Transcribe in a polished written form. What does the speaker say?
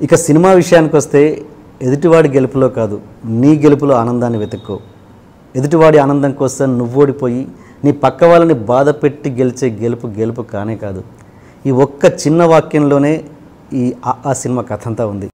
ఇక సినిమా విషయానికి వస్తే ఎదుటివాడి గెలుపులో కాదు నీ గెలుపులో ఆనందాన్ని వెతుక్కో. ఎదుటివాడి ఆనందం కోసం నువ్వు ఓడిపోయి నీ పక్క వాళ్ళని బాధ పెట్టి గెలిచే గెలుపు కానే కాదు. ఈ ఒక్క చిన్న వాక్యంలోనే ఈ ఆ సినిమా కథ అంతా ఉంది.